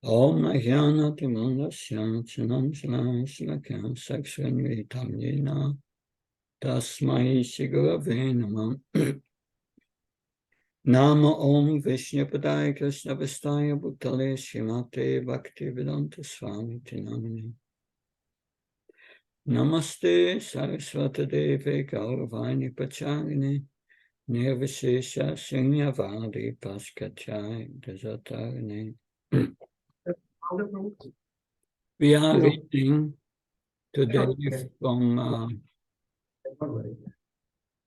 Om Ajnana Timandasya Chanam Shalam Shlakam Sakshanvi Tamyena Tasmai Shigurave Namam Nama Om Vishnupadaya Krishna Vistaya Bhutale Shrimate Bhaktivedanta Swami Tinamini Namaste Saraswata Deve Gauravani Pacharine Nirvishesha Shunyavadi Paskachai Dasatarine. We are reading today from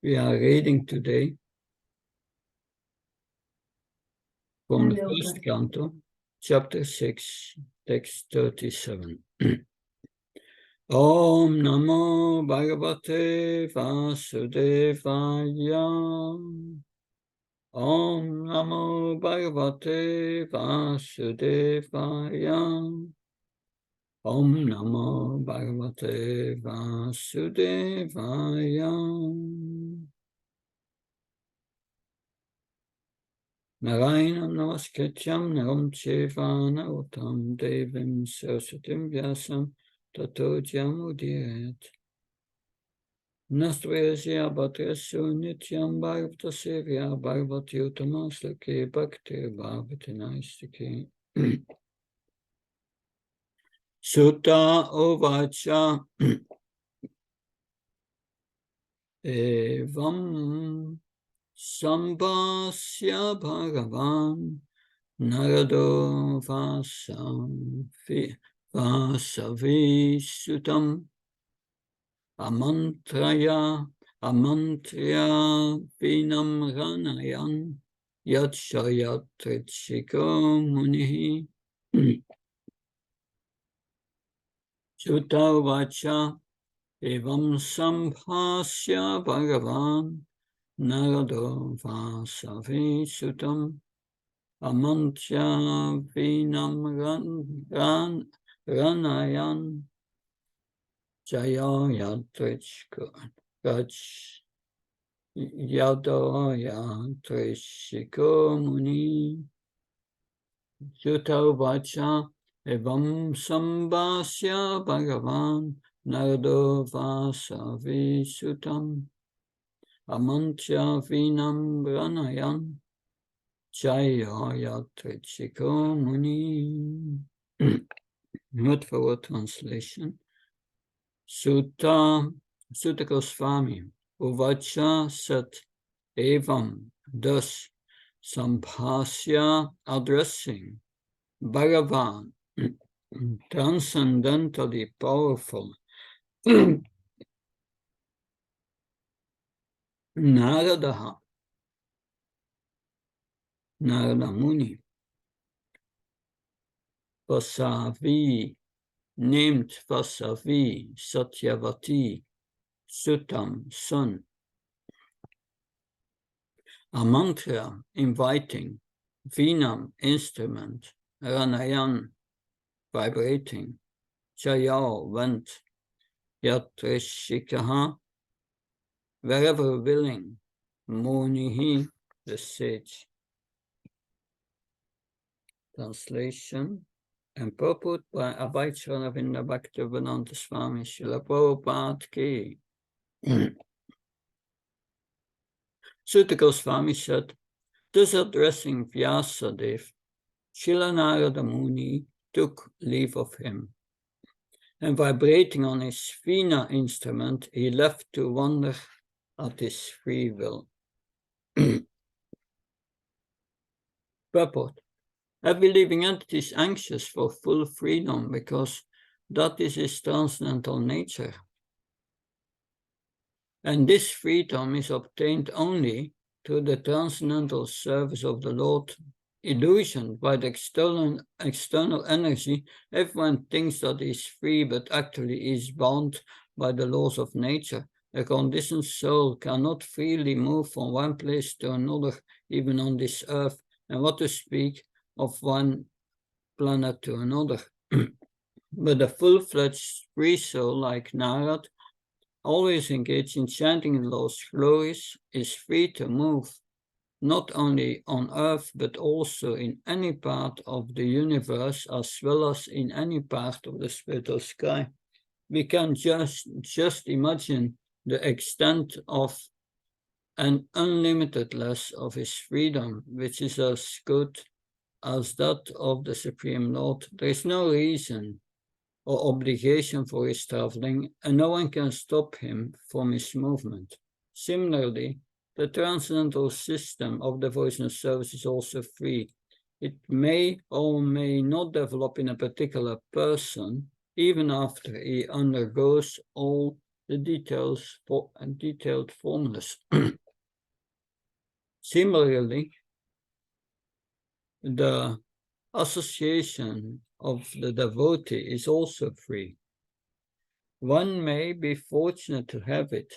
we are reading today from the first canto, chapter 6, text 37. Om Namo Bhagavate Vasudevaya. Om Namo Bhagavate Vasudevaya. Om Namo Bhagavate Vasudevaya. Narayanam Namaskatyam Naram Cheva Narotam Devim Saraswatim Vyasam Tato Jamudiret. Nastvayasya Bhatrasu Nityam Bhagavata Sevya Bhagavati Uttamaslake Bhakti Bhagavati Naistake. Sutta Ovacha Evam Sambhasya Bhagavan Narado Vasavi Sutam Amantrya Vinam Ranayan Yatshayatritshiko Munihi. Sutta Vacha Evam Sambhasya Bhagavan Narado Vasavi Sutam Amantya Vinam Ranayan Jaya Yatrishko Yado Yatrishiko Muni. Sutta Vacha Evam Sambhasya Bhagavan Narado Vasavi Sutam Amantya Vinam Ranayan Jaya Yatrishiko Muni. Word for word translation. Sutta Goswami Uvacha Sat Evam, thus Sambhasya, addressing Bhagavan, transcendentally powerful, Narada Muni, Vasavi, named Vasavi, Satyavati, Sutam, son, Amantra, inviting, Vinam, instrument, Ranayan, vibrating, Jayal, went, Yatrishikaha, wherever willing, Munihi, the sage. Translation and purport by Abhay Charavinda Bhaktivedanta Swami Srila Prabhupada Ki. Sutta Goswami said, thus addressing Vyasadeva, Srila Narada Muni took leave of him, and vibrating on his veena instrument, he left to wander at his free will. Purport. Every living entity is anxious for full freedom because that is his transcendental nature. And this freedom is obtained only through the transcendental service of the Lord. Illusioned by the external energy, everyone thinks that he is free, but actually is bound by the laws of nature. A conditioned soul cannot freely move from one place to another, even on this earth, and what to speak of one planet to another. But a full-fledged free soul like Narad, always engaged in chanting the Lord's glories, is free to move not only on Earth, but also in any part of the universe, as well as in any part of the spiritual sky. We can just imagine the extent of and unlimitedness of his freedom, which is as good as that of the Supreme Lord. There is no reason or obligation for his traveling, and no one can stop him from his movement. Similarly, the transcendental system of devotional service is also free. It may or may not develop in a particular person, even after he undergoes all the detailed formulas. Similarly, the association of the devotee is also free. One may be fortunate to have it,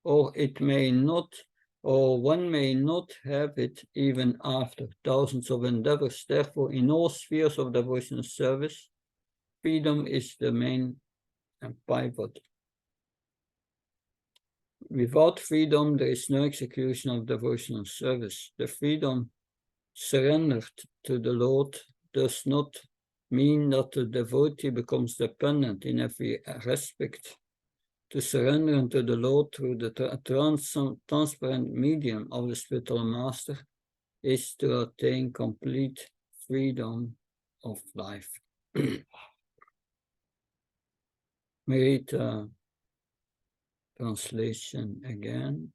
or it may not, or one may not have it even after thousands of endeavors. Therefore, in all spheres of devotional service, freedom is the main pivot. Without freedom, there is no execution of devotional service. The freedom surrendered to the Lord does not mean that the devotee becomes dependent in every respect. To surrender unto the Lord through the transparent medium of the spiritual master is to attain complete freedom of life. We read the translation again.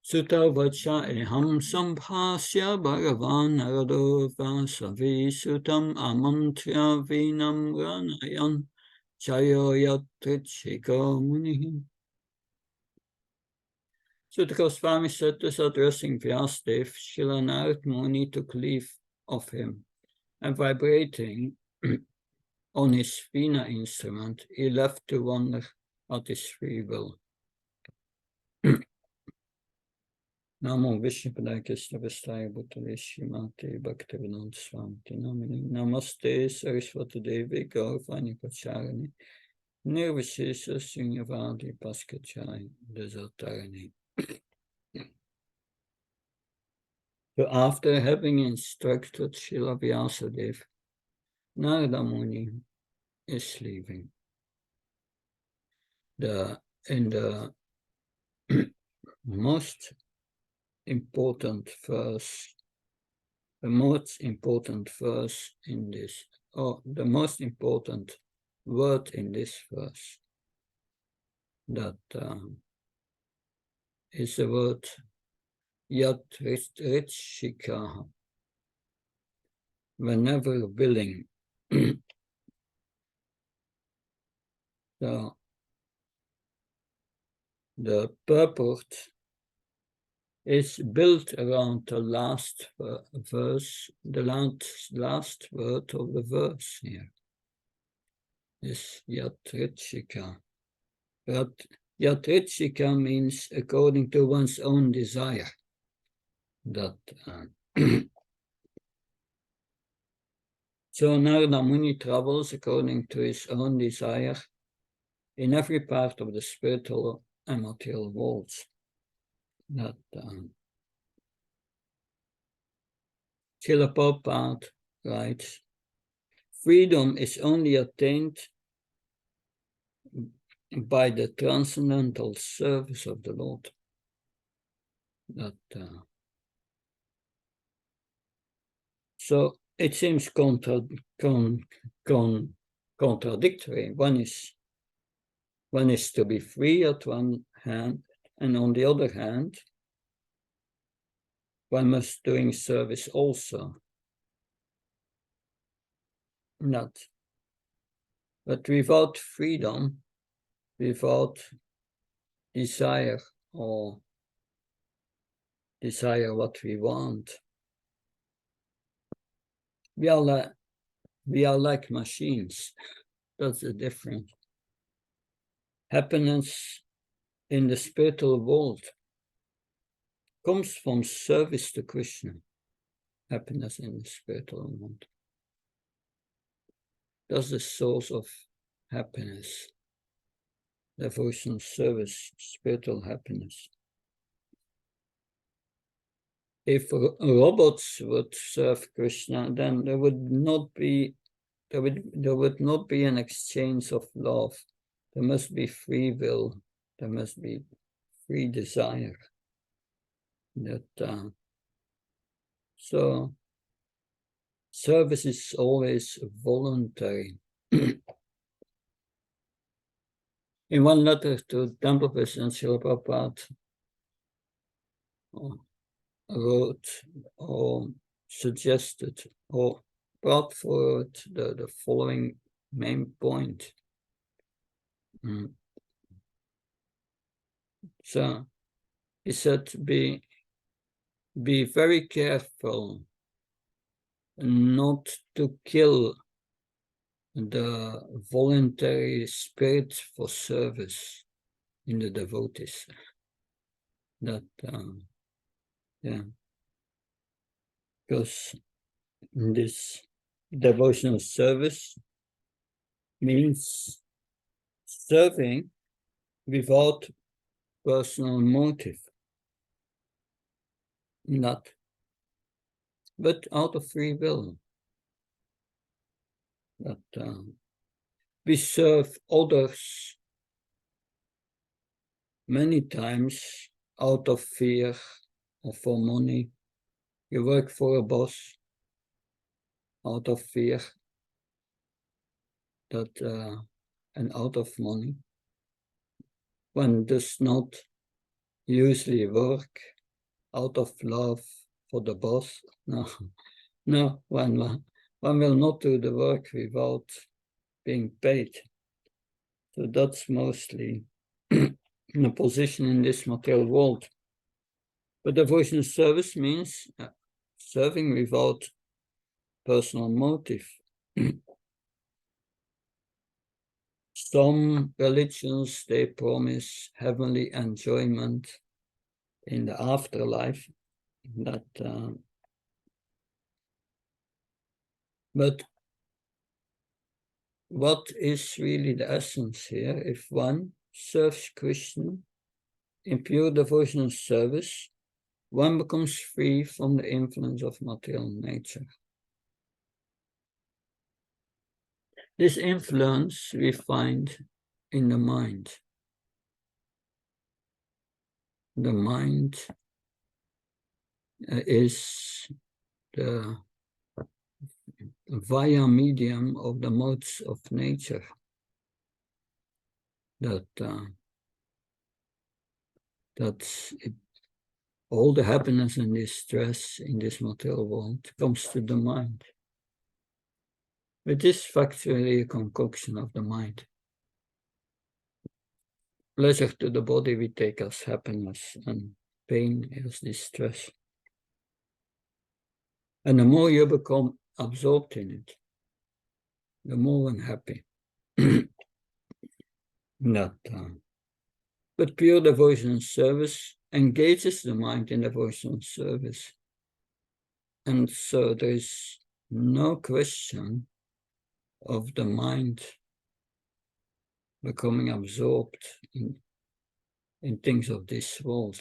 Sutta vacha eham sambhasya bhagavan narado vasavi sutam amantrya vinam ranayan chayo yatrichika munihi. Sutta Goswami said this addressing Vyasadeva, Srila Narad Muni took leave of him, and vibrating on his veena instrument, he left to wander at his free will. Namo Vishnupadaya Krishna Vastaya Bhutale Shrimate Bhaktivedanta Swami Namini Namaste Saraswati Devi Gaurvani Pacharani Nirvishesha Sunyavadi Paskachai Desatarani. So after having instructed Srila Vyasadeva, Narada Muni is leaving. In the most important verse, the most important verse in this, or the most important word in this verse, that is the word Yatrishika, whenever willing. So the purport is built around the last verse, the last word of the verse here. Is Yatrishika. But Yatrishika means according to one's own desire. That so Narada Muni travels according to his own desire in every part of the spiritual and material worlds. That Srila Prabhupada writes, freedom is only attained by the transcendental service of the Lord. That so it seems contradictory. One is to be free at one hand, and on the other hand, one must doing service also. Not, but without freedom, without desire or desire what we want, we are like machines. That's the difference. Happiness in the spiritual world comes from service to Krishna. Happiness in the spiritual world. That's the source of happiness. Devotion, service, spiritual happiness. if robots would serve Krishna, then there would not be an exchange of love. There must be free will. There must be free desire. So service is always voluntary. In one letter to Temple President Srila Prabhupada wrote or suggested or brought forward the following main point. So he said, be very careful not to kill the voluntary spirit for service in the devotees. Because this devotional service means serving without personal motive, but out of free will. We serve others many times out of fear or for money. You work for a boss out of fear and out of money. One does not usually work out of love for the boss. No, one will not do the work without being paid. So that's mostly a position in this material world. But devotional service means serving without personal motive. Some religions, they promise heavenly enjoyment in the afterlife. But what is really the essence here? If one serves Krishna in pure devotional service, one becomes free from the influence of material nature. This influence we find in the mind. The mind is the via medium of the modes of nature that all the happiness and distress in this material world comes to the mind. It is factually a concoction of the mind. Pleasure to the body we take as happiness, and pain is distress. And the more you become absorbed in it, the more unhappy. But pure devotional service engages the mind in devotional service. And so there is no question of the mind becoming absorbed in things of this world.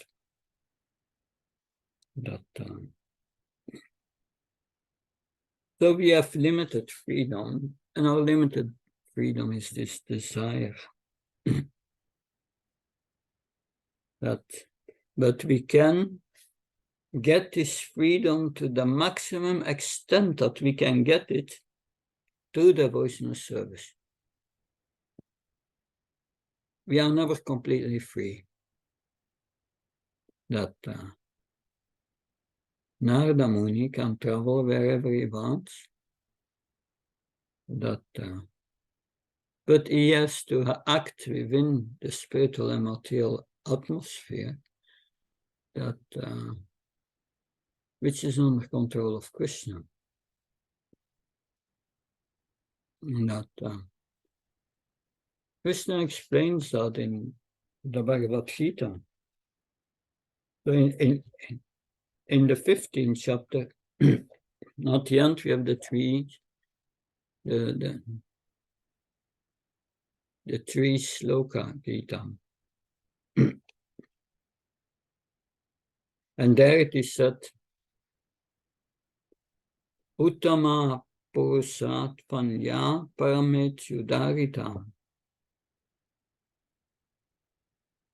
So we have limited freedom, and our limited freedom is this desire. But we can get this freedom to the maximum extent that we can get it through devotional service. We are never completely free. Narada Muni can travel wherever he wants. But he has to act within the spiritual and material atmosphere which is under control of Krishna. Krishna explains that in the Bhagavad Gita. So in the 15th chapter, at the end we have the three sloka Gita. And there it is said Uttama Purusat Panya Paramit Yudarita.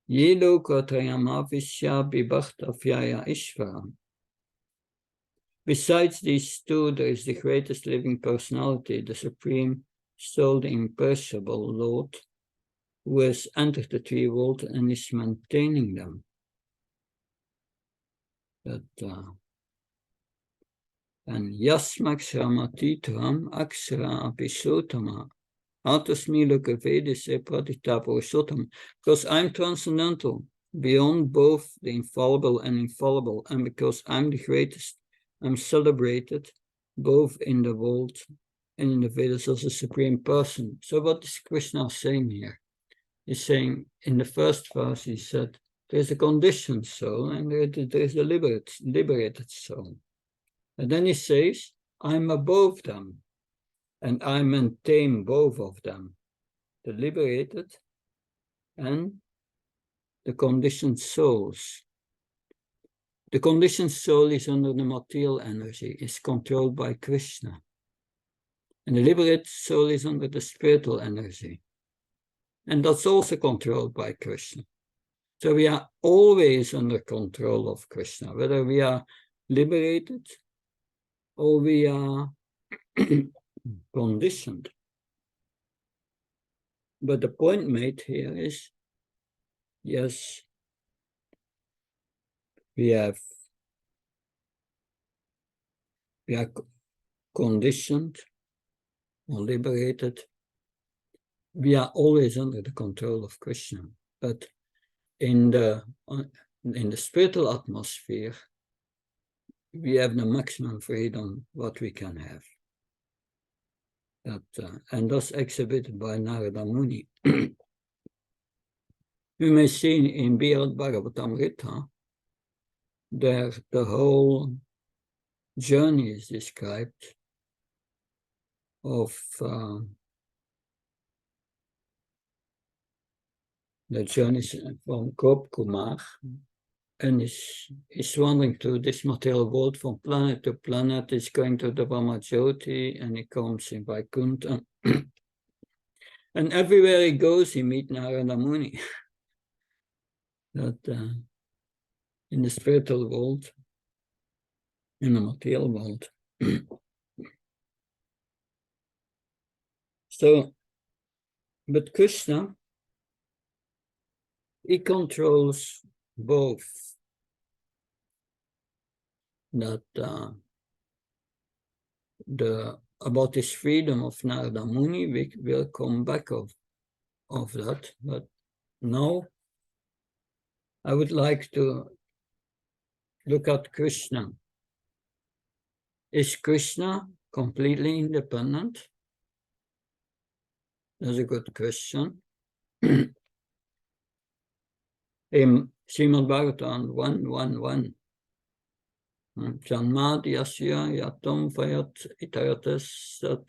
Ye Lokatrayamavishya Bibhaktafyaya Ishvara. Besides these two, there is the greatest living personality, the Supreme Soul, the imperishable Lord, who has entered the three worlds and is maintaining them. And Yasmak Shramatitram Akshara Abhisotama. Atasmi Lokavedise Pratita Purushotam. Because I'm transcendental, beyond both the infallible and infallible, and because I'm the greatest, I'm celebrated both in the world and in the Vedas as a supreme person. So what is Krishna saying here? He's saying, in the first verse, he said, there's a conditioned soul and there's a liberated soul. And then he says, I'm above them and I maintain both of them, the liberated and the conditioned souls. The conditioned soul is under the material energy, is controlled by Krishna. And the liberated soul is under the spiritual energy. And that's also controlled by Krishna. So we are always under control of Krishna, whether we are liberated or we are conditioned. But the point made here is, yes, we are conditioned or liberated. We are always under the control of Krishna. But in the spiritual atmosphere, we have the maximum freedom what we can have. And that's exhibited by Narada Muni. We may see in Bhagavatamrita, there the whole journey is described of the journey from Gop Kumar, and is wandering through this material world from planet to planet. Is going to the Brahmajyoti, and he comes in Vaikuntha. And everywhere he goes, he meets Narada Muni. That in the spiritual world, in the material world. So, but Krishna, he controls both. That about this freedom of Narada Muni, we will come back of that. But now I would like to look at Krishna. Is Krishna completely independent? That's a good question. In Srimad Bhagavatam 1:1:1, Janmadhyasya yatam vayat itaratas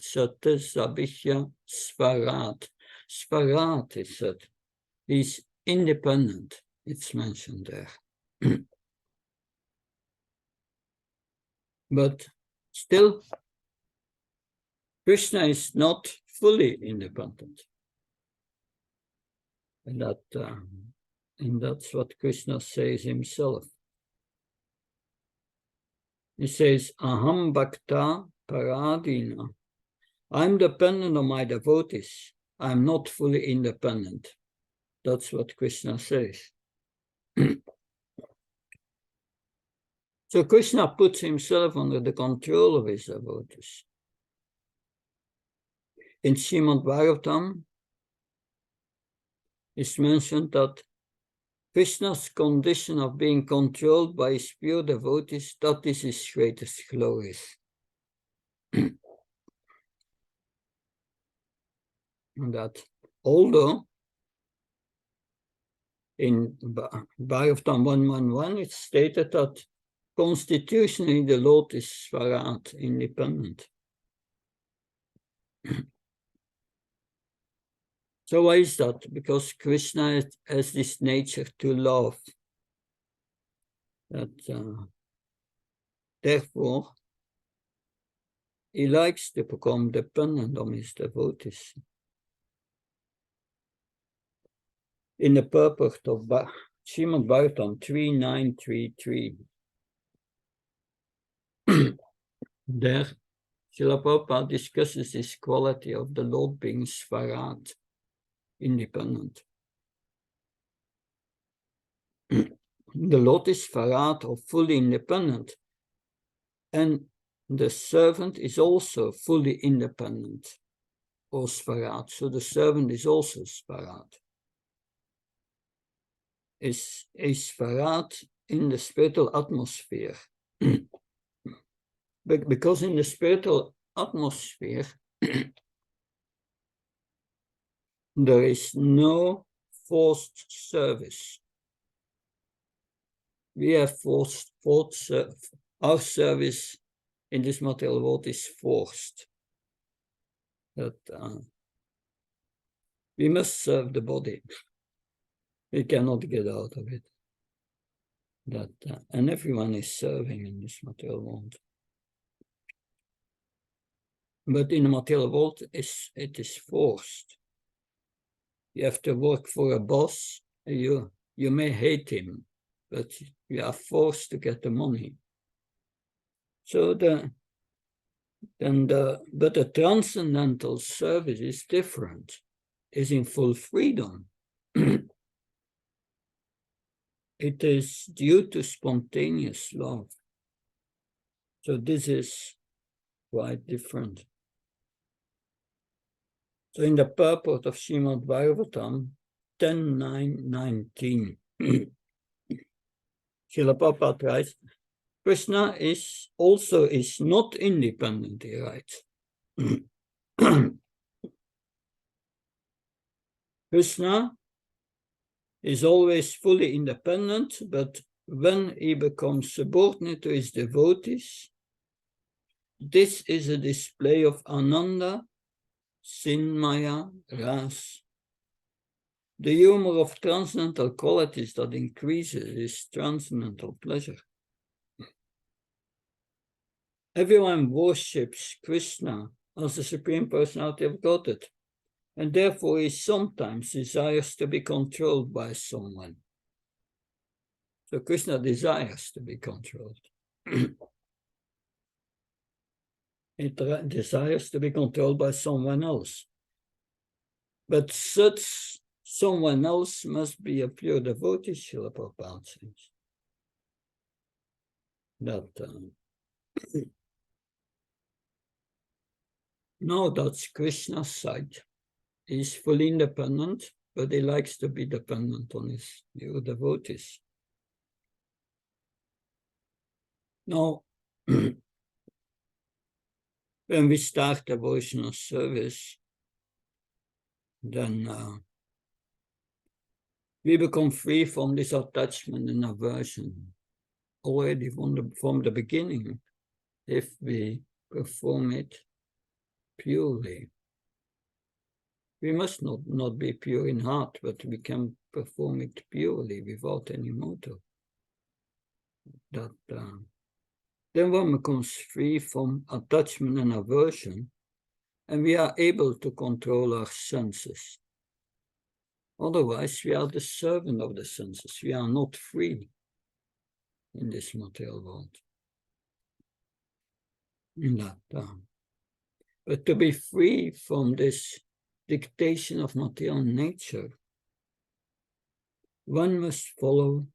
satis abhishya svarat. Svarat is said. He's independent. It's mentioned there. But still, Krishna is not fully independent. And that's what Krishna says himself. He says, Aham Bhakta Paradina. I'm dependent on my devotees. I'm not fully independent. That's what Krishna says. So Krishna puts himself under the control of his devotees. In Srimad Bhagavatam, it's mentioned that Krishna's condition of being controlled by his pure devotees, that is his greatest glory. That although in Bhagavatam 1:1:1 it's stated that constitutionally the Lord is Svarat, independent. So why is that? Because Krishna has this nature to love. That therefore he likes to become dependent on his devotees. In the purport of Srimad Bhagavatam 3933, there Srila Prabhupada discusses this quality of the Lord being Svarat, independent. The Lord is Svarat, or fully independent, and the servant is also fully independent, or Svarat. So the servant is also Svarat. Is a Svarat in the spiritual atmosphere. Because in the spiritual atmosphere, there is no forced service. We have our service in this material world is forced. That we must serve the body. We cannot get out of it. And everyone is serving in this material world. But in the material world, it is forced. You have to work for a boss. You may hate him, but you are forced to get the money. So but the transcendental service is different. Is in full freedom. It is due to spontaneous love. So this is quite different. So in the purport of Srimad Bhagavatam 10.9.19, Srila Prabhupada writes, Krishna is not independent, he writes. Krishna is always fully independent, but when he becomes subordinate to his devotees, this is a display of Ananda, Sinmaya, Ras. The humor of transcendental qualities that increases is transcendental pleasure. Everyone worships Krishna as the Supreme Personality of Godhead, and therefore he sometimes desires to be controlled by someone. So Krishna desires to be controlled. He desires to be controlled by someone else. But such someone else must be a pure devotee, Srila Prabhupada says. No, that's Krishna's side. He's fully independent, but he likes to be dependent on his pure devotees. Now, when we start devotional service, then we become free from this attachment and aversion already from the beginning, if we perform it purely. We must not be pure in heart, but we can perform it purely without any motive. Then one becomes free from attachment and aversion, and we are able to control our senses. Otherwise, we are the servant of the senses. We are not free in this material world. But to be free from this dictation of material nature, one must follow,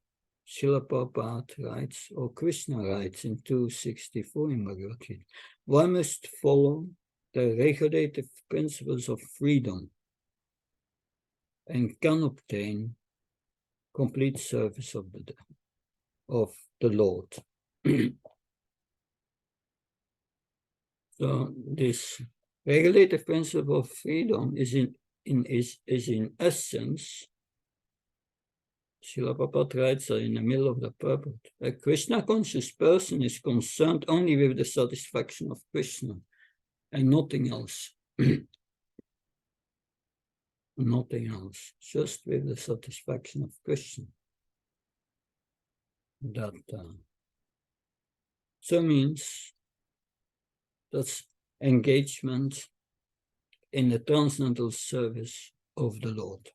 Srila Prabhupada writes, or Krishna writes in 264 in Bhagavad Gita, one must follow the regulative principles of freedom and can obtain complete service of the Lord. So this regulative principle of freedom is in essence, Srila Prabhupada writes in the middle of the purport, a Krishna conscious person is concerned only with the satisfaction of Krishna and nothing else. Nothing else, just with the satisfaction of Krishna. So means that's engagement in the transcendental service of the Lord.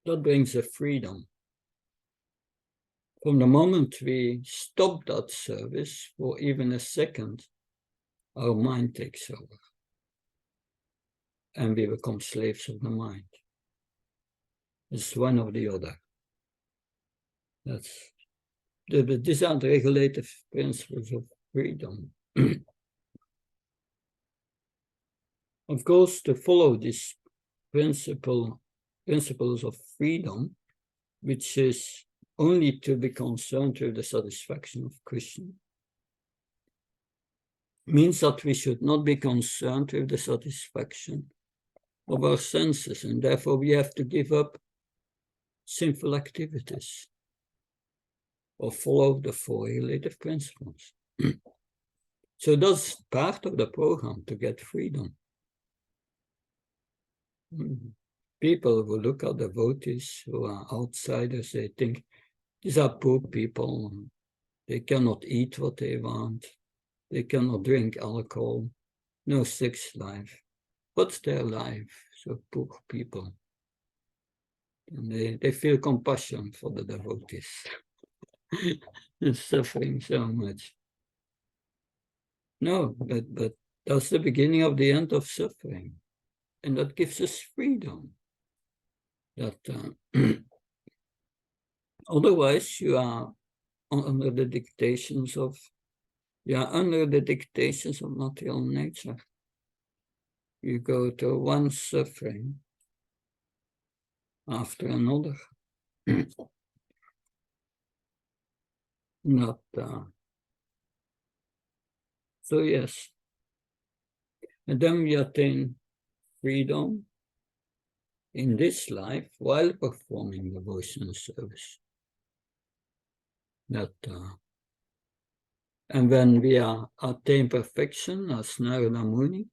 That brings a freedom. From the moment we stop that service for even a second, our mind takes over. And we become slaves of the mind. It's one or the other. These are the regulative principles of freedom. Of course, to follow these principles of freedom, which is only to be concerned with the satisfaction of Krishna, means that we should not be concerned with the satisfaction of our senses, and therefore we have to give up sinful activities or follow the four regulative principles. So that's part of the program to get freedom. People who look at devotees who are outsiders, they think these are poor people. They cannot eat what they want. They cannot drink alcohol. No sex life. What's their life? So poor people. And they feel compassion for the devotees. They're suffering so much. No, but that's the beginning of the end of suffering. And that gives us freedom. That otherwise you are under the dictations of material nature. You go to one suffering after another. So yes. And then we attain freedom in this life while performing devotional service. And when we attain perfection as Narada Muni,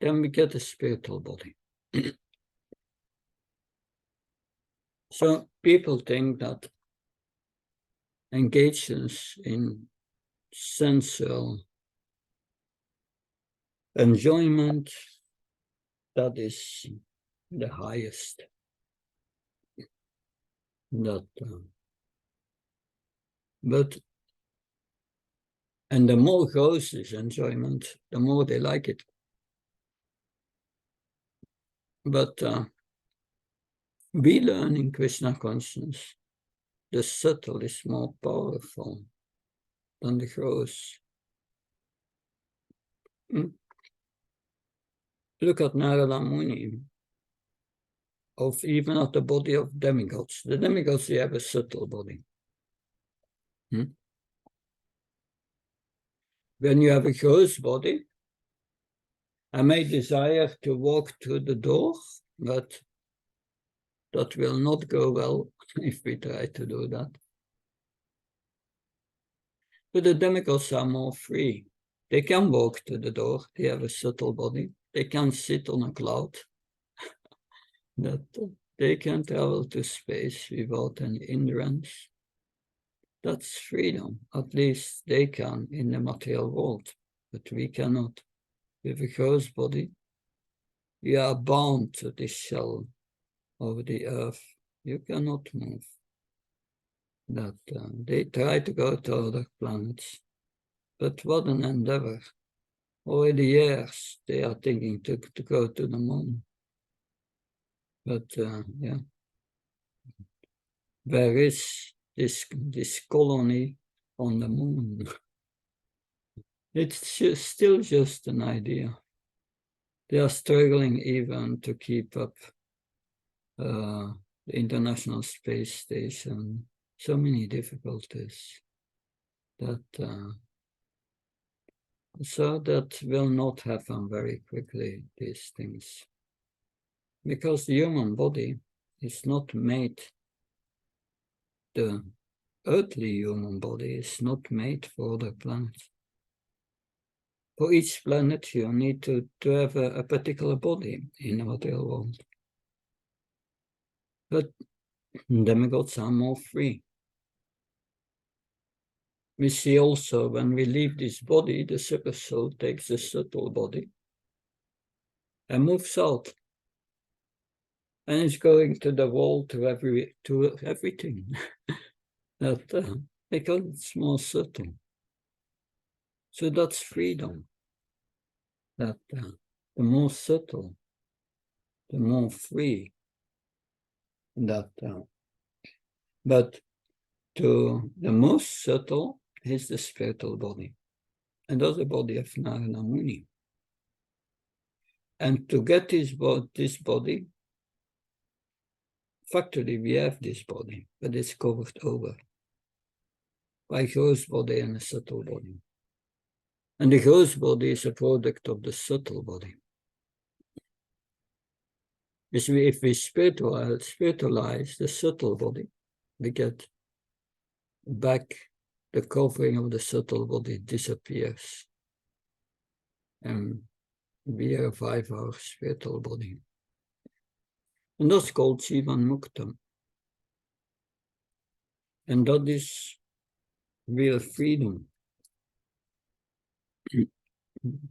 then we get a spiritual body. So people think that engagements in sensual enjoyment, that is the highest. And the more gross is enjoyment, the more they like it. But we learn in Krishna consciousness, the subtle is more powerful than the gross. Look at Narada Muni, even at the body of demigods. The demigods, they have a subtle body. When you have a gross body, I may desire to walk to the door, but that will not go well if we try to do that. But the demigods are more free. They can walk to the door. They have a subtle body. They can sit on a cloud. They can travel to space without any hindrance. That's freedom. At least they can in the material world, but we cannot. With a gross body, you are bound to this shell of the earth. You cannot move. They try to go to other planets, but what an endeavor. Already years they are thinking to go to the moon. But yeah, where is this colony on the moon? It's still just an idea. They are struggling even to keep up the International Space Station. So many difficulties so that will not happen very quickly, these things. Because the human body is not made, the earthly human body is not made for other planets. For each planet, you need to have a particular body in the material world. But demigods are more free. we see also when we leave this body, the super soul takes the subtle body and moves out. And it's going to the world, to everything. That because it's more subtle. So that's freedom. That the more subtle, the more free. That but to the most subtle is the spiritual body, and that's the body of Narayana Muni. And to get this body, factually we have this body, but it's covered over by gross body and a subtle body. And the gross body is a product of the subtle body. If we spiritualize the subtle body, we get back, the covering of the subtle body disappears. And we revive our spiritual body. And that's called Jivan Muktam. And that is real freedom.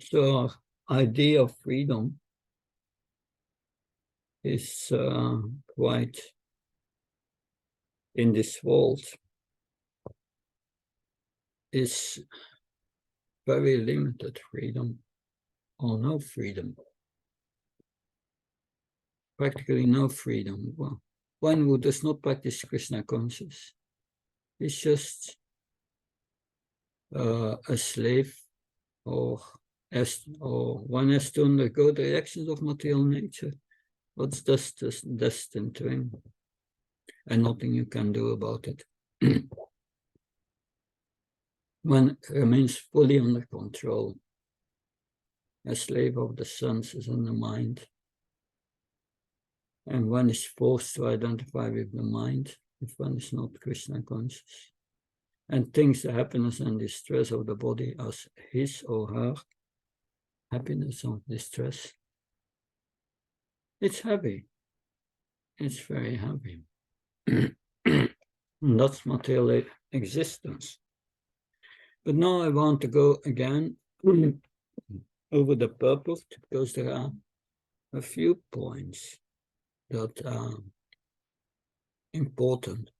So our idea of freedom is quite in this world is very limited freedom or no freedom. Practically no freedom. Well, one who does not practice Krishna conscious is just a slave, or one has to undergo the reactions of material nature. What's destined to him, and nothing you can do about it. One remains fully under control, a slave of the senses and the mind. And one is forced to identify with the mind if one is not Krishna conscious, and thinks the happiness and distress of the body as his or her happiness or distress. It's heavy. It's very heavy. And that's material existence. But now I want to go again over the purpose, because there are a few points that are important.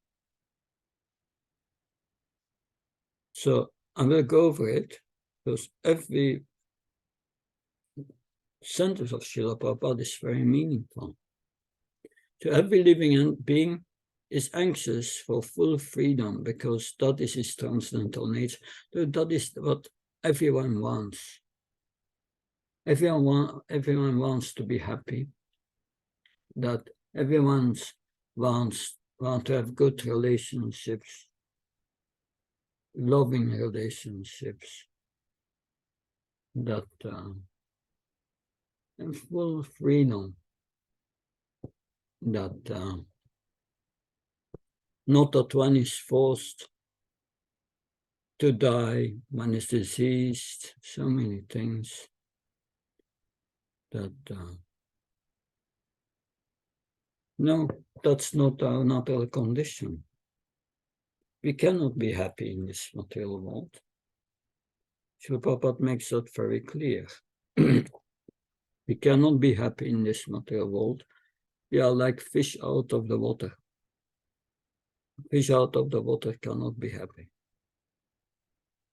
So I will go over it, because every sentence of Srila Prabhupada is very meaningful. So every living being is anxious for full freedom, because that is his transcendental nature. So that is what everyone wants. Everyone wants to be happy. That everyone wants to have good relationships, loving relationships, that and full freedom. That not that one is forced to die, one is diseased, so many things. That no, that's not our condition. We cannot be happy in this material world. Srila Prabhupada makes that very clear. We cannot be happy in this material world. We are like fish out of the water. Fish out of the water cannot be happy.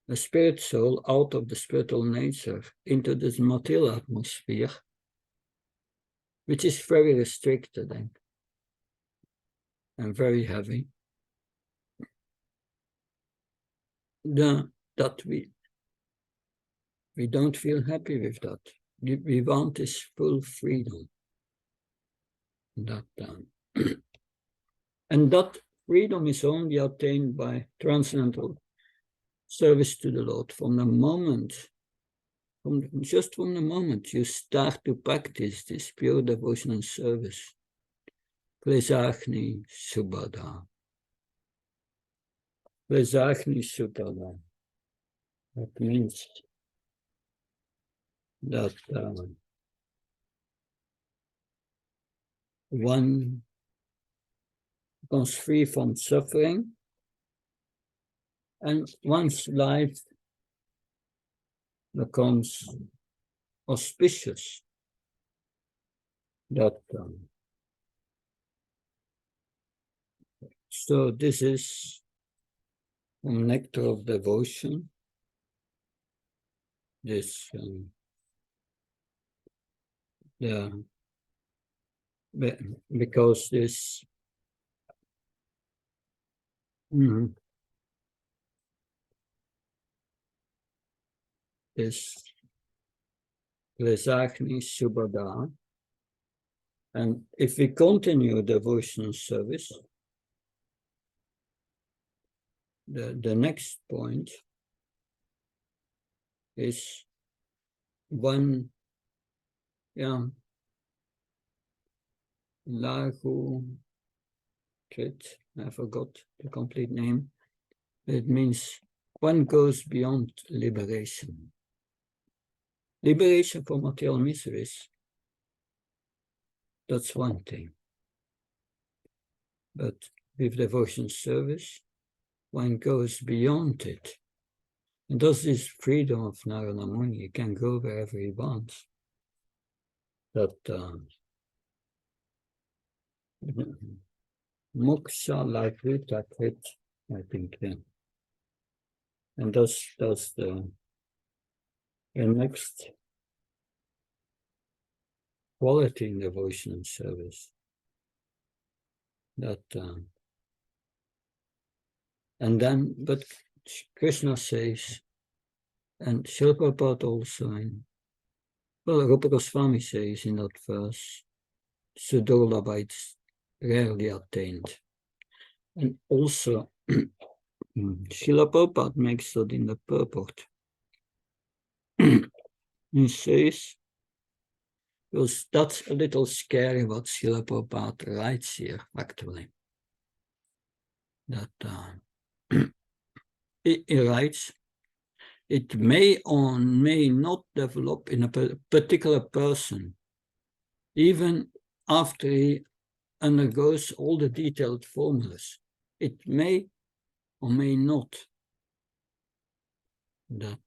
The spirit soul out of the spiritual nature into this material atmosphere, which is very restricted and very heavy, that we don't feel happy with that. We want this full freedom. And that freedom is only attained by transcendental service to the Lord. From the moment, just from the moment you start to practice this pure devotion and service, Plesachni Subhada. Plesachni Subhada. That means that one becomes free from suffering And once life becomes auspicious, that so this is from nectar of devotion. This yeah, because this this Lesagni Subhada. And if we continue devotional service, the next point is one, yeah, Lagu Kit, I forgot the complete name. It means one goes beyond liberation. Liberation from material miseries, that's one thing. But with devotion service, one goes beyond it. And thus this freedom of Narayana Muni, you can go wherever he wants. That moksha like Rita Krit, I think, yeah. And that's the next quality in devotion and service. That and then, but Krishna says, and Srila Prabhupada also, well, Rupa Goswami says in that verse, Sudurlabha, it's rarely attained. And also, Srila Prabhupada makes that in the purport. He says, because that's a little scary what Srila Prabhupada writes here, actually. That he writes, it may or may not develop in a particular person, even after he undergoes all the detailed formulas. It may or may not. That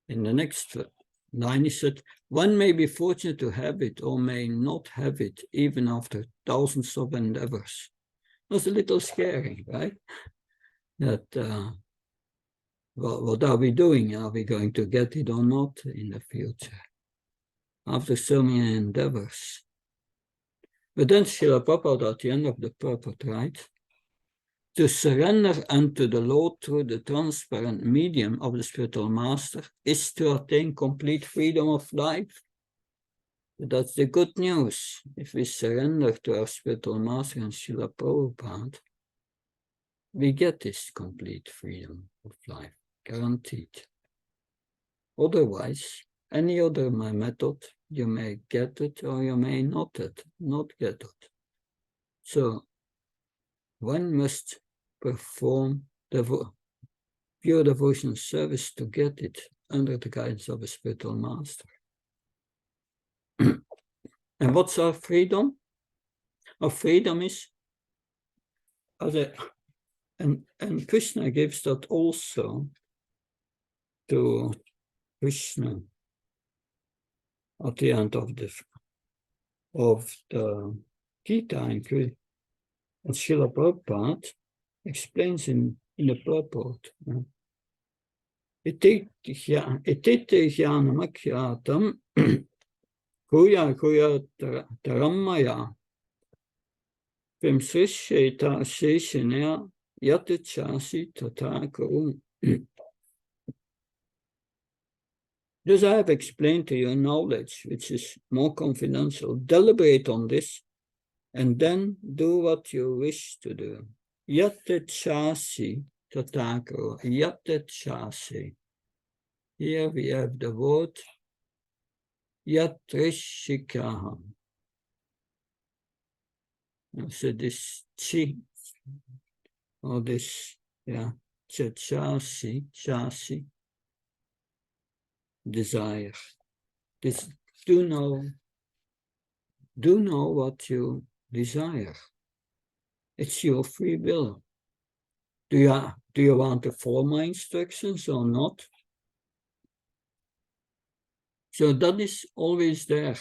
in the next line he said, one may be fortunate to have it or may not have it, even after thousands of endeavors. That's a little scary, right? That, well, what are we doing? Are we going to get it or not in the future? After so many endeavors. But then Srila Prabhupada at the end of the purport, right? To surrender unto the Lord through the transparent medium of the spiritual master is to attain complete freedom of life. That's the good news. If we surrender to our spiritual master and Srila Prabhupada, we get this complete freedom of life, guaranteed. Otherwise, any other method, you may get it or you may not get it. So one must perform pure devotional service to get it under the guidance of a spiritual master. And what's our freedom? Our freedom is, and Krishna gives that also to Krishna at the end of the Gita, and Srila Prabhupada explains in the purport. Itite jnanamakyatam kuya tarammaya vimsrisheta sheshinaya yatichasi tataku. Thus I have explained to you knowledge which is more confidential. Deliberate on this and then do what you wish to do. Yatichasi tataku. Yatichasi. Here we have the word yatrishikaha. So this chi, or this, yeah, chasi, desire. This do know what you desire. It's your free will. do you want to follow my instructions or not? So that is always there.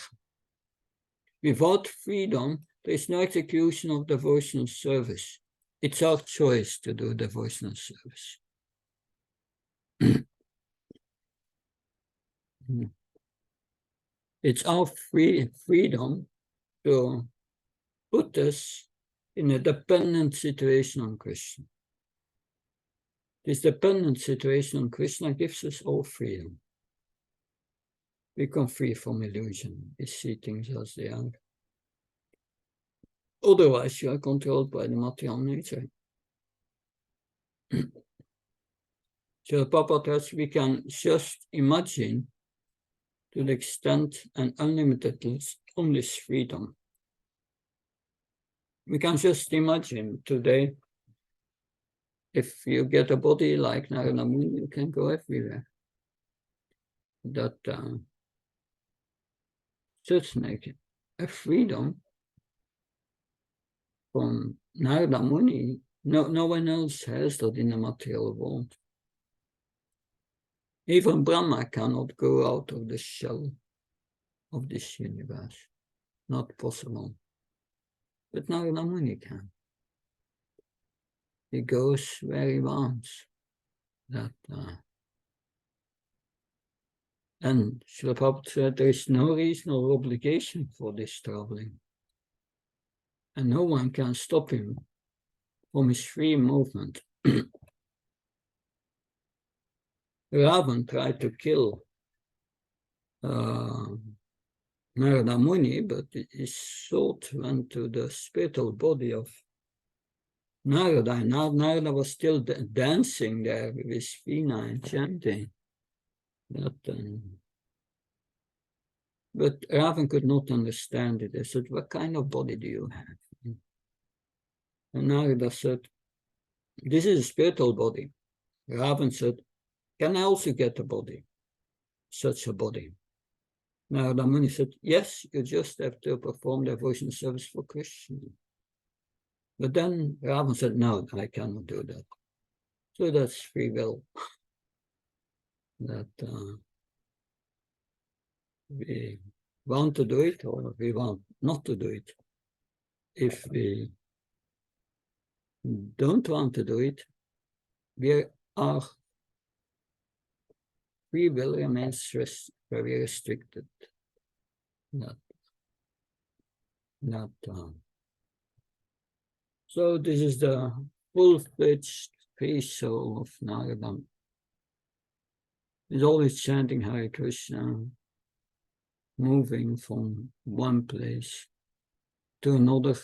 Without freedom, there is no execution of devotional service. It's our choice to do devotional service. It's our freedom to put us in a dependent situation on Krishna. This dependent situation on Krishna gives us all freedom. We become free from illusion. We see things as they are. Otherwise, you are controlled by the material nature. So, Bprs, we can just imagine to the extent and unlimited on this freedom. We can just imagine today, if you get a body like Narada Muni, you can go everywhere. That just make a freedom from Narada Muni. No one else has that in the material world. Even Brahma cannot go out of the shell of this universe. Not possible. But Narada Muni can. He goes where he wants. And Srila Prabhupada said there is no reason or obligation for this traveling. And no one can stop him from his free movement. Ravan tried to kill Narada Muni, but his sword went to the spiritual body of Narada, and Narada was still dancing there with his veena and chanting. But Ravan could not understand it. He said, what kind of body do you have? And Narada said, this is a spiritual body. Ravan said, can I also get a body? Such a body. Narada Muni said, yes, you just have to perform devotion service for Krishna. But then Ravan said, no, I cannot do that. So that's free will. That we want to do it or we want not to do it. If we don't want to do it, our free will remains very restricted. So this is the full-fledged free soul of Narada. He's always chanting Hare Krishna, moving from one place to another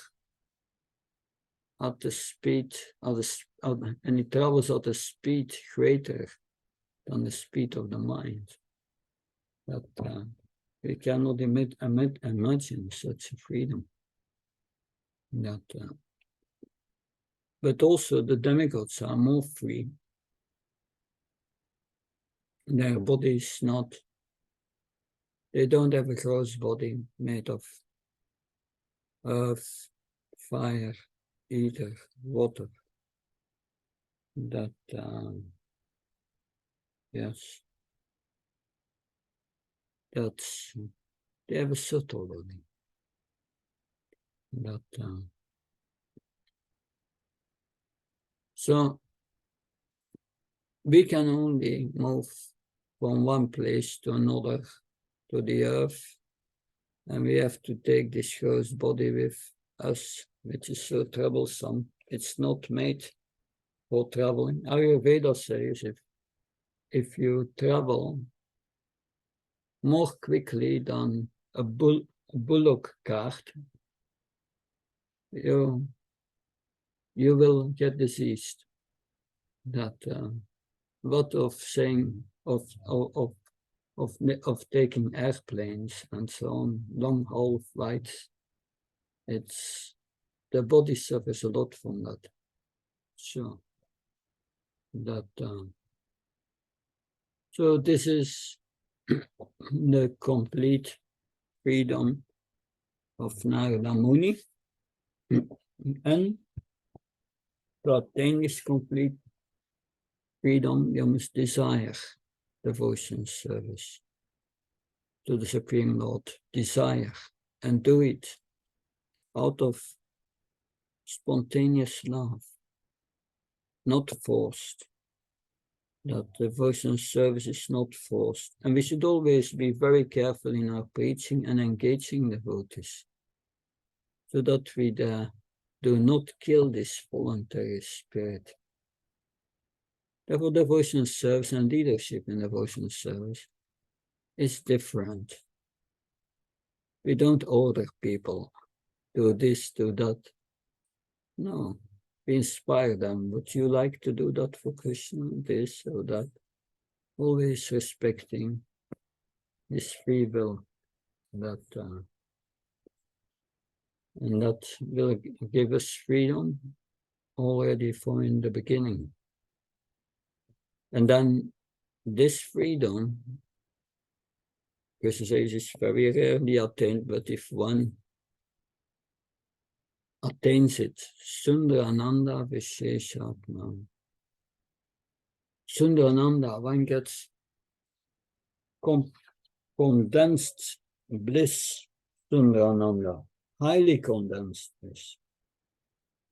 at the speed, and he travels at a speed greater than the speed of the mind. That we cannot imagine such a freedom. But also the demigods are more free. Their body is not, they don't have a gross body made of earth, fire, ether, water. Yes, they have a subtle body. So we can only move from one place to another, to the earth, and we have to take this gross body with us, which is so troublesome. It's not made for traveling. Ayurveda says if you travel more quickly than a bullock cart, you will get diseased. Lot of saying of taking airplanes and so on, long haul flights. The body suffers a lot from that. So so this is the complete freedom of Narada Muni. And To attain this complete freedom, you must desire devotion service to the Supreme Lord. Desire and do it out of spontaneous love, not forced. That devotion service is not forced. And we should always be very careful in our preaching and engaging devotees, so that we do not kill this voluntary spirit. Therefore, devotion service and leadership in devotion service is different. We don't order people, do this, do that. No, we inspire them. Would you like to do that for Krishna? This or that? Always respecting his free will. And that will give us freedom already from in the beginning. And then this freedom, Krishna says, is very rarely attained, but if one attains it, Sundarananda Visheshatma. Sundarananda, one gets condensed bliss, Sundarananda, highly condensed bliss.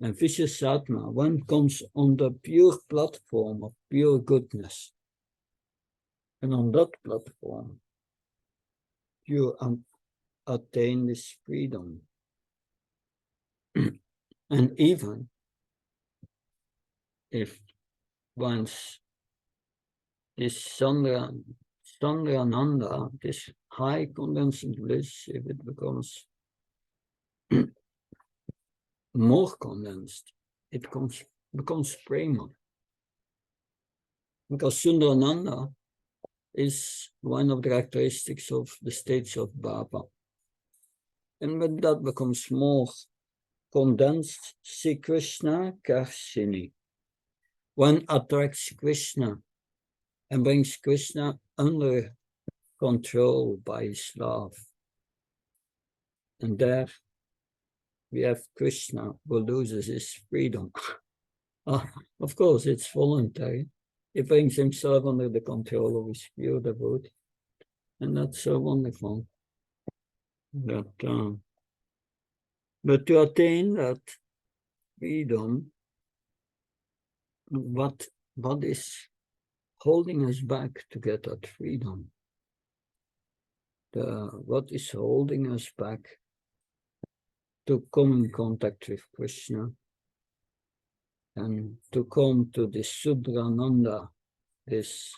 And Visheshatma, one comes on the pure platform of pure goodness. And on that platform, you attain this freedom. And even if once this Sandrananda, this high condensed bliss, if it becomes more condensed, it becomes prema. Because Sundarananda is one of the characteristics of the states of Baba. And when that becomes more condensed, see Krishna Karshini. One attracts Krishna and brings Krishna under control by his love. And there we have Krishna who loses his freedom. Of course, it's voluntary. He brings himself under the control of his pure devotee. And that's so wonderful. But to attain that freedom, what is holding us back to get that freedom? What is holding us back to come in contact with Krishna and to come to this Sudrananda, this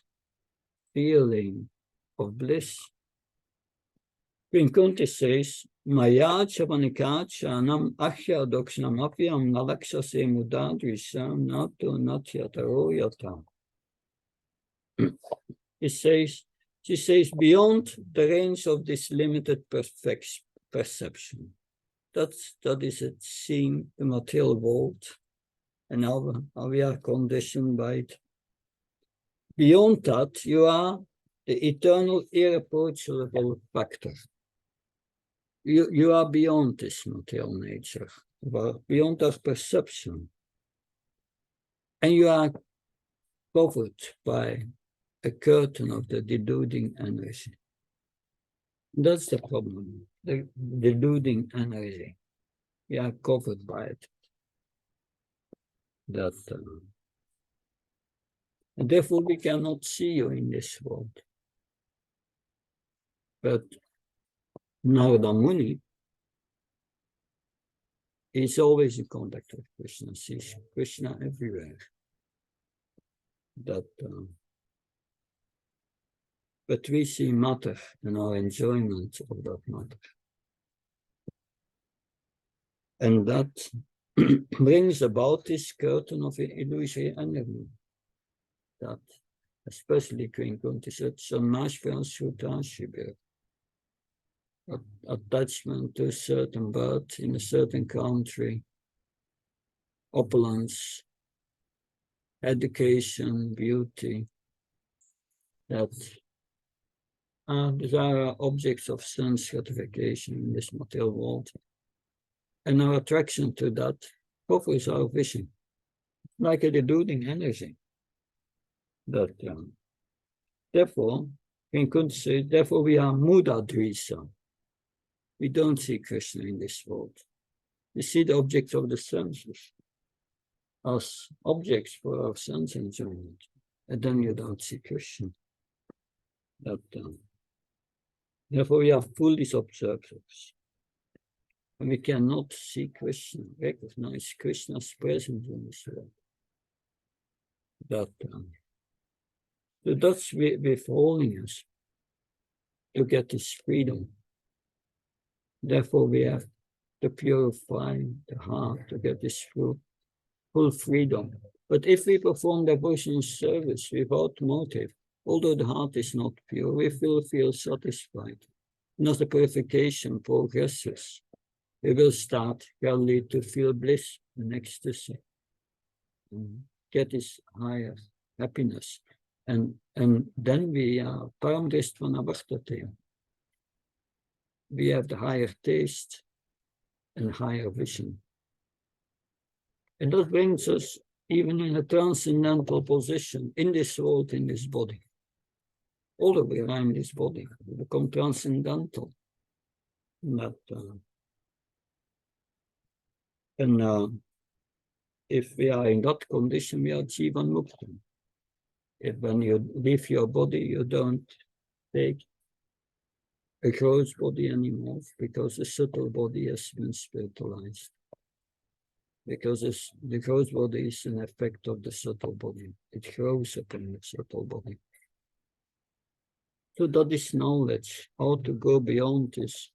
feeling of bliss? Queen Kunti says, Maya chavanikacha achya dokshnam apyam nalakshase mudadrisam nato natyataro yata. She says, beyond the range of this limited perception. That is it, seeing the material world and how we are conditioned by it. Beyond that, you are the eternal, irreproachable factor. You are beyond this material nature, beyond our perception. And you are covered by a curtain of the deluding energy. That's the problem, the deluding energy. We are covered by it. And therefore we cannot see you in this world. But Narada Muni is always in contact with Krishna, sees Krishna everywhere. But we see matter and our enjoyment of that matter. And that brings about this curtain of illusory energy. That, especially Queen Kunti said, Samashva Sutta Shibir. Attachment to a certain birth in a certain country, opulence, education, beauty, that these are objects of sense gratification in this material world. And our attraction to that, hopefully, is our vision. like a deluding energy. That therefore, we could say, therefore we are Muda Dvisa. We don't see Krishna in this world. We see the objects of the senses as objects for our sense enjoyment. And then you don't see Krishna. That, therefore we are foolish observers. And we cannot see Krishna, recognize Krishna's presence in this world. That, so that's withholding us to get this freedom. Therefore, we have to purify the heart to get this full freedom. But if we perform devotion service without motive, although the heart is not pure, we will feel satisfied. And as the purification progresses, we will start gradually to feel bliss and ecstasy, and get this higher happiness. And then we are paramdristvana vartate. We have the higher taste and higher vision. And that brings us even in a transcendental position in this world, in this body. All the way around this body, we become transcendental. If we are in that condition, we are Jivan Mukta. If when you leave your body, you don't take a gross body anymore, because the subtle body has been spiritualized. Because the gross body is an effect of the subtle body. It grows upon the subtle body. So that is knowledge, how to go beyond this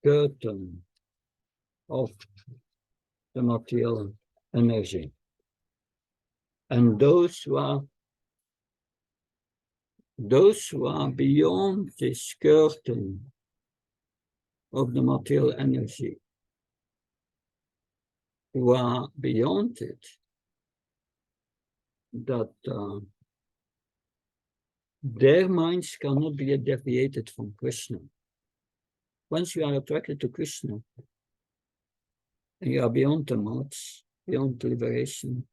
curtain of the material energy. And those who are beyond this curtain of the material energy, who are beyond it, that their minds cannot be deviated from Krishna. Once you are attracted to Krishna, and you are beyond the modes, beyond liberation,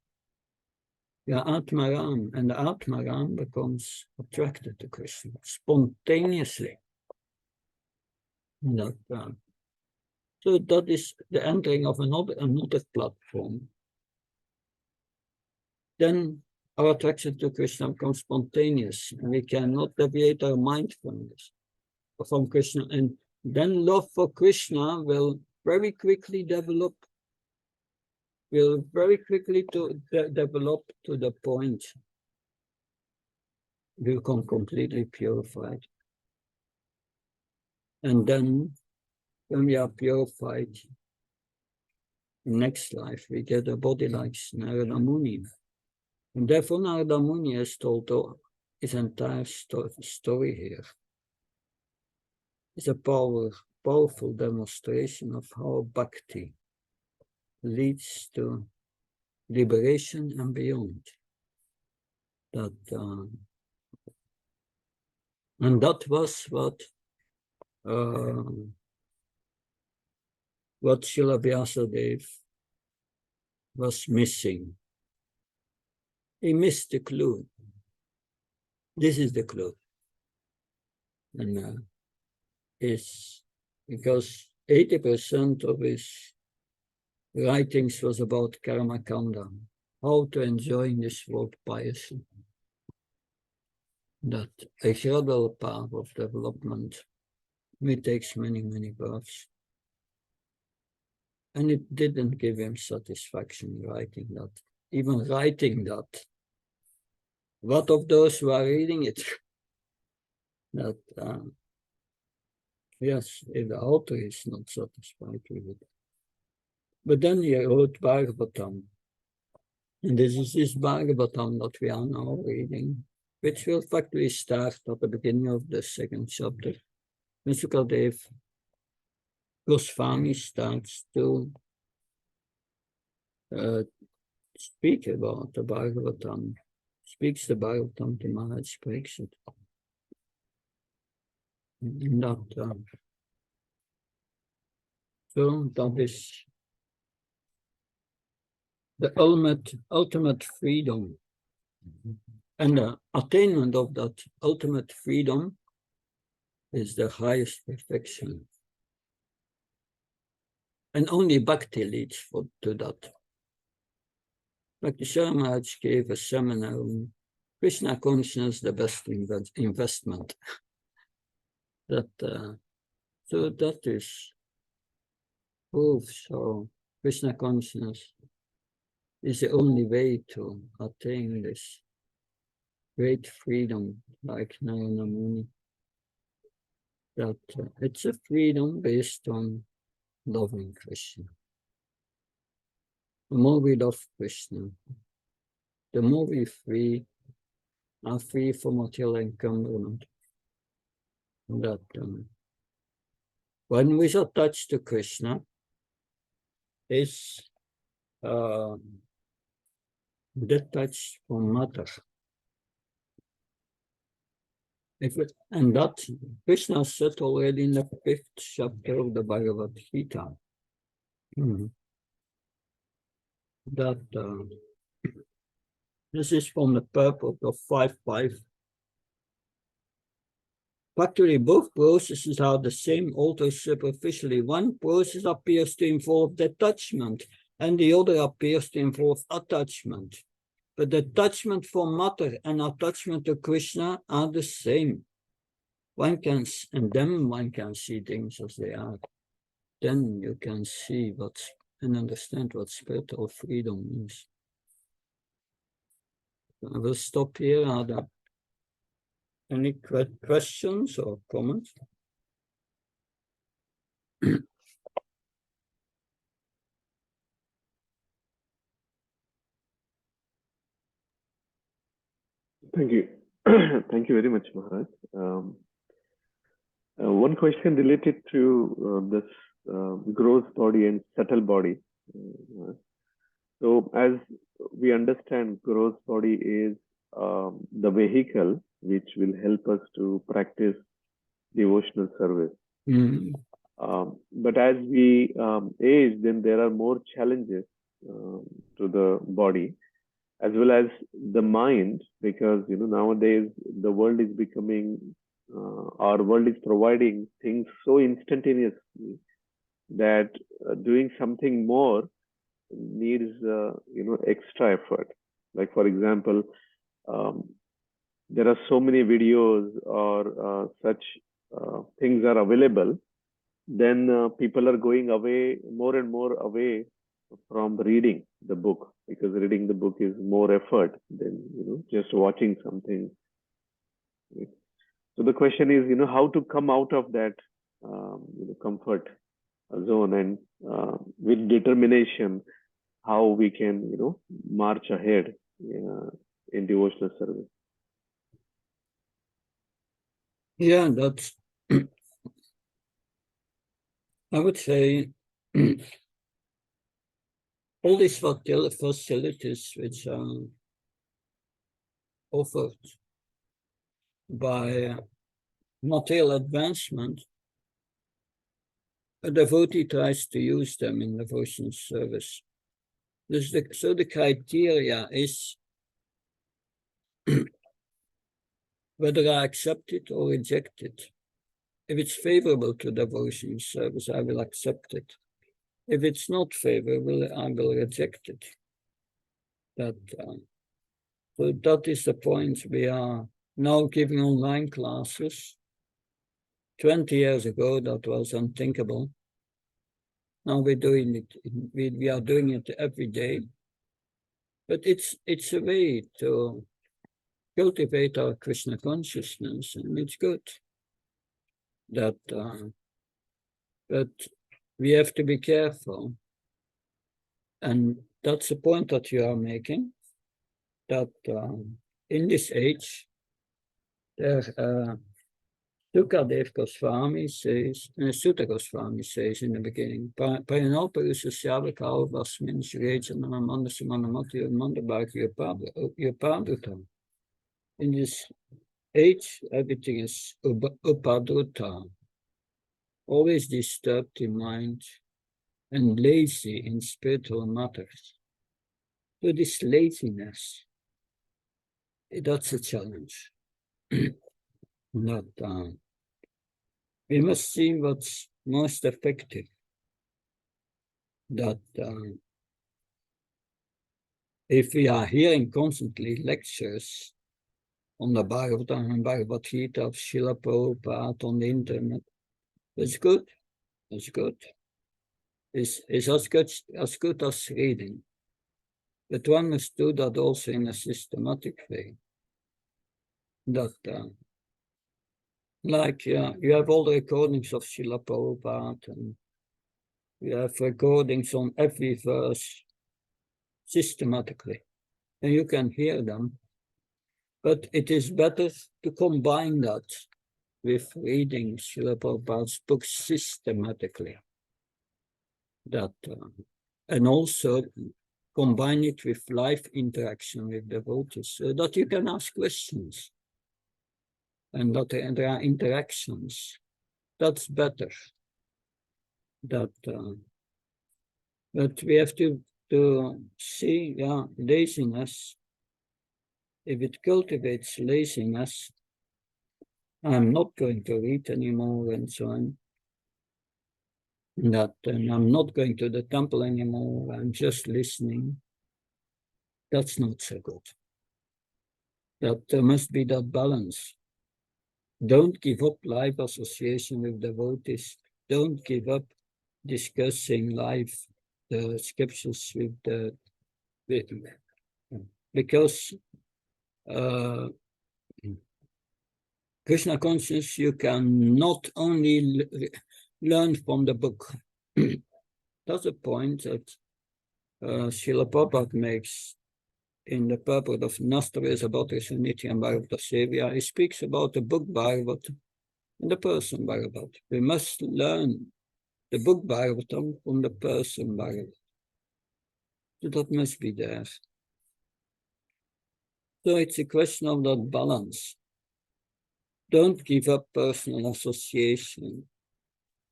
you are Atmaram, and the Atmaram becomes attracted to Krishna spontaneously. So that is the entering of another platform. Then our attraction to Krishna becomes spontaneous, and we cannot deviate our mind from Krishna. And then love for Krishna will very quickly develop. Will very quickly develop to the point we become completely purified. And then, when we are purified, next life we get a body like Narada Muni. And therefore Narada Muni has told his entire story here. It's a powerful demonstration of how bhakti leads to liberation and beyond. And that was what Srila Vyasadeva was missing. He missed the clue. This is the clue. And it's because 80% of his writings was about karma kanda, how to enjoy in this world piously. That a gradual path of development, it takes many, many births. And it didn't give him satisfaction writing that. Even writing that. What of those who are reading it? That, yes, if the author is not satisfied with it. But then he wrote Bhagavatam. And this is this Bhagavatam that we are now reading, which will factually start at the beginning of the second chapter. Sukadev Goswami starts to speak about the Bhagavatam, speaks the Bhagavatam to Maharaj Pariksit. So that is the ultimate freedom. And the attainment of that ultimate freedom is the highest perfection. And only Bhakti leads to that. Bhakti Maharaj gave a seminar on Krishna consciousness, the best investment. So that is proof. So Krishna consciousness is the only way to attain this great freedom, like Narayana Muni. That it's a freedom based on loving Krishna. The more we love Krishna, the more we are free from material encumberment. That when we are attached to Krishna, is detached from matter. And that Krishna said already in the 5th chapter of the Bhagavad Gita. That this is from the purport of 5.5. Factually, both processes are the same, although superficially. One process appears to involve detachment, and the other appears to involve attachment. But attachment for matter and attachment to Krishna are the same. And then one can see things as they are. Then you can see and understand what spiritual freedom means. I will stop here. Are there any questions or comments? Thank you. Thank you very much, Maharaj. One question related to this gross body and subtle body. So as we understand, gross body is the vehicle which will help us to practice devotional service. But as we age, then there are more challenges to the body as well as the mind, because nowadays the world is becoming, our world is providing things so instantaneously that doing something more needs extra effort. Like for example, there are so many videos or such things are available. Then people are going away, more and more away from reading the book, because reading the book is more effort than just watching something. So the question is, how to come out of that comfort zone, and with determination, how we can march ahead in devotional service. Yeah, that's I would say all these facilities which are offered by material advancement, a devotee tries to use them in devotional service. So the criteria is whether I accept it or reject it. If it's favorable to devotional service, I will accept it. If it's not favorable, I will reject it. So that is the point. We are now giving online classes. 20 years ago, that was unthinkable. Now we're doing it. We are doing it every day. But it's a way to cultivate our Krishna consciousness, and it's good. But we have to be careful. And that's the point that you are making, that in this age, Sukadev Goswami says, Sutta Goswami says in the beginning, Payanalparusha Syavakal Vasmin Shrejanana Mandasamanamati Mandabhaki Upadruta. In this age, everything is upadruta, always disturbed in mind and lazy in spiritual matters. to this laziness. That's a challenge. That we must see what's most effective. That if we are hearing constantly lectures on the Bhagavatam and Bhagavad Gita of Srila Prabhupada on the internet, it's good. It's good. It's as good as reading. But one must do that also in a systematic way. That, you have all the recordings of Srila Prabhupada, and you have recordings on every verse systematically, and you can hear them. But it is better to combine that with reading Srila Prabhupada's books systematically. That, and also combine it with live interaction with devotees, so that you can ask questions and that there are interactions. That's better. That, but we have to see, laziness. If it cultivates laziness, I'm not going to read anymore and so on. That, and I'm not going to the temple anymore, I'm just listening. That's not so good. That there must be that balance. Don't give up live association with devotees. Don't give up discussing live the scriptures because Krishna consciousness, you can not only learn from the book. That's a point that Srila Prabhupada makes in the purport of Nastavesa about Nitya Bhagavata Sevya. He speaks about the book Bhagavata and the person Bhagavata. We must learn the book Bhagavatam from the person Bhagavata. So that must be there. So it's a question of that balance. Don't give up personal association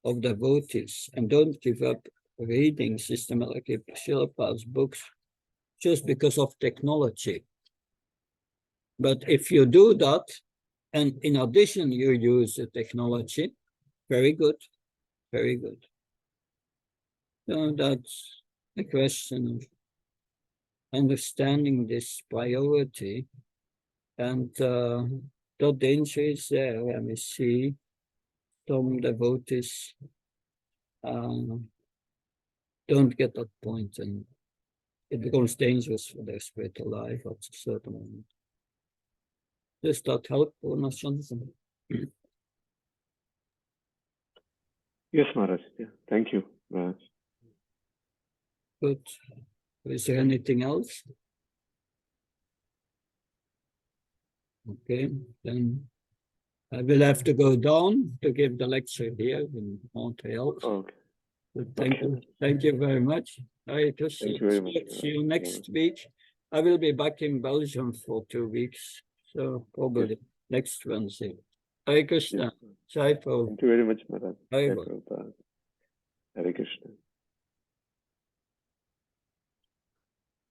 of devotees, and don't give up reading systematically Srila Prabhupada's books just because of technology. But if you do that, and in addition you use the technology, very good, very good. So that's a question of understanding this priority, and the danger is there when we see some devotees don't get that point, and it becomes dangerous for their spiritual life at a certain moment. Does that help, Jonathan? Yes, Maharaj. Yeah. Thank you, Maharaj. Good. Is there anything else? Okay, then I will have to go down to give the lecture here in Montreal. Okay. But thank you very much. I just Thank you very much. see you next week. I will be back in Belgium for 2 weeks, so probably next Wednesday. Hare Krishna. Yes. Jai Prabhupada. Thank you very much, Maharaj. Hare Jai Bol. Prabhupada. Hare Krishna.